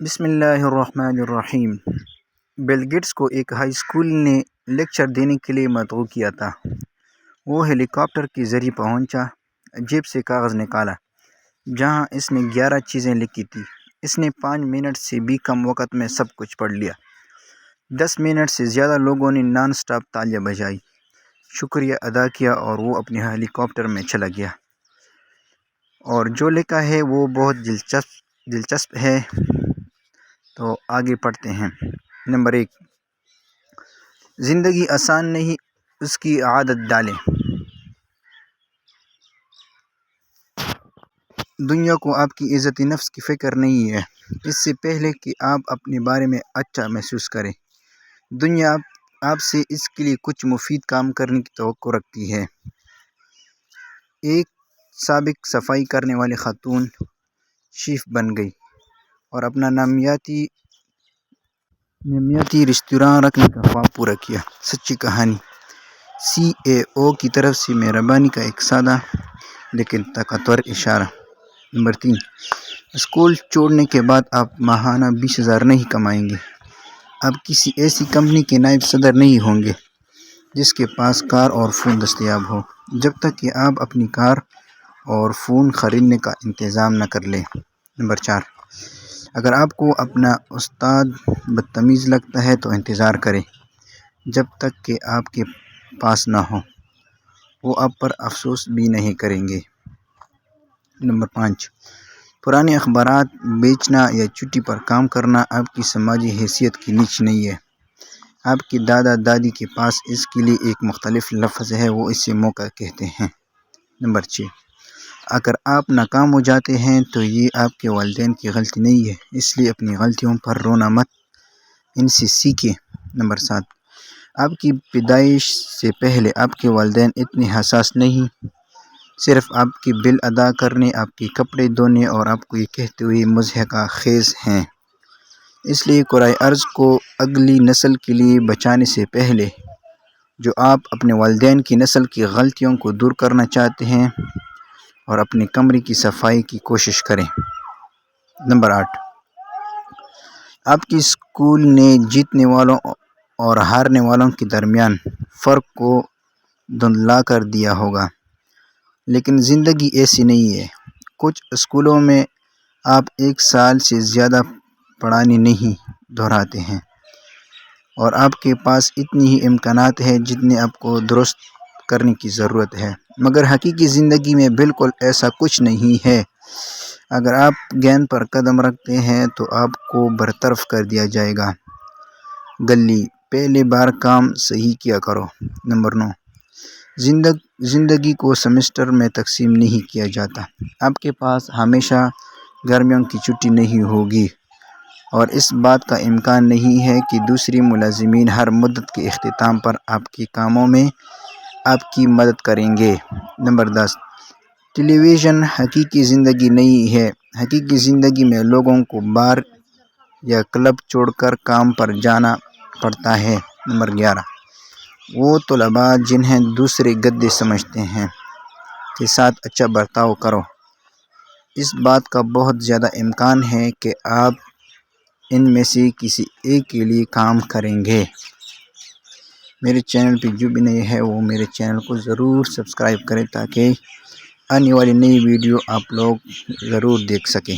بسم اللہ الرحمن الرحیم۔ بل گیٹس کو ایک ہائی اسکول نے لیکچر دینے کے لیے مدعو کیا تھا۔ وہ ہیلی کاپٹر کے ذریعے پہنچا، جیب سے کاغذ نکالا جہاں اس نے 11 چیزیں لکھی تھیں۔ اس نے 5 منٹ سے بھی کم وقت میں سب کچھ پڑھ لیا۔ 10 منٹ سے زیادہ لوگوں نے نان سٹاپ تالیاں بجائی، شکریہ ادا کیا اور وہ اپنے ہیلی کاپٹر میں چلا گیا۔ اور جو لکھا ہے وہ بہت دلچسپ ہے، تو آگے پڑھتے ہیں۔ نمبر 1، زندگی آسان نہیں، اس کی عادت ڈالیں۔ دنیا کو آپ کی عزت نفس کی فکر نہیں ہے، اس سے پہلے کہ آپ اپنے بارے میں اچھا محسوس کریں۔ دنیا آپ سے اس کے لیے کچھ مفید کام کرنے کی توقع رکھتی ہے۔ ایک سابق صفائی کرنے والی خاتون شیف بن گئی اور اپنا نامیاتی ریستوراں رکھنے کا خواب پورا کیا۔ سچی کہانی۔ CEO کی طرف سے مہربانی کا ایک سادہ لیکن طاقتور اشارہ۔ نمبر 3، اسکول چھوڑنے کے بعد آپ ماہانہ 20,000 نہیں کمائیں گے۔ آپ کسی ایسی کمپنی کے نائب صدر نہیں ہوں گے جس کے پاس کار اور فون دستیاب ہو، جب تک کہ آپ اپنی کار اور فون خریدنے کا انتظام نہ کر لیں۔ نمبر 4، اگر آپ کو اپنا استاد بدتمیز لگتا ہے تو انتظار کریں جب تک کہ آپ کے پاس نہ ہو، وہ آپ پر افسوس بھی نہیں کریں گے۔ نمبر 5، پرانے اخبارات بیچنا یا چھٹی پر کام کرنا آپ کی سماجی حیثیت کی نیچ نہیں ہے۔ آپ کے دادا دادی کے پاس اس کے لیے ایک مختلف لفظ ہے، وہ اسے موقع کہتے ہیں۔ نمبر 6، اگر آپ ناکام ہو جاتے ہیں تو یہ آپ کے والدین کی غلطی نہیں ہے، اس لیے اپنی غلطیوں پر رونا مت، ان سے سیکھیں۔ نمبر 7، آپ کی پیدائش سے پہلے آپ کے والدین اتنے حساس نہیں، صرف آپ کے بل ادا کرنے، آپ کے کپڑے دھونے اور آپ کو یہ کہتے ہوئے مضحکہ خیز ہیں۔ اس لیے کرۂ ارض کو اگلی نسل کے لیے بچانے سے پہلے، جو آپ اپنے والدین کی نسل کی غلطیوں کو دور کرنا چاہتے ہیں، اور اپنے کمرے کی صفائی کی کوشش کریں۔ نمبر 8، آپ کے اسکول نے جیتنے والوں اور ہارنے والوں کے درمیان فرق کو دھندلا کر دیا ہوگا، لیکن زندگی ایسی نہیں ہے۔ کچھ اسکولوں میں آپ 1 سال سے زیادہ پڑھانے نہیں دہراتے ہیں، اور آپ کے پاس اتنی ہی امکانات ہیں جتنے آپ کو درست کرنے کی ضرورت ہے، مگر حقیقی زندگی میں بالکل ایسا کچھ نہیں ہے۔ اگر آپ گیند پر قدم رکھتے ہیں تو آپ کو برطرف کر دیا جائے گا۔ گلی پہلی بار کام صحیح کیا کرو۔ نمبر 9، زندگی کو سیمسٹر میں تقسیم نہیں کیا جاتا۔ آپ کے پاس ہمیشہ گرمیوں کی چھٹی نہیں ہوگی، اور اس بات کا امکان نہیں ہے کہ دوسرے ملازمین ہر مدت کے اختتام پر آپ کے کاموں میں آپ کی مدد کریں گے۔ نمبر 10، ٹیلی ویژن حقیقی زندگی نہیں ہے۔ حقیقی زندگی میں لوگوں کو بار یا کلب چھوڑ کر کام پر جانا پڑتا ہے۔ نمبر 11، وہ طلباء جنہیں دوسرے گدے سمجھتے ہیں کے ساتھ اچھا برتاؤ کرو۔ اس بات کا بہت زیادہ امکان ہے کہ آپ ان میں سے کسی ایک کے لیے کام کریں گے۔ میرے چینل پہ جو بھی نئے ہے وہ میرے چینل کو ضرور سبسکرائب کریں تاکہ آنے والی نئی ویڈیو آپ لوگ ضرور دیکھ سکیں۔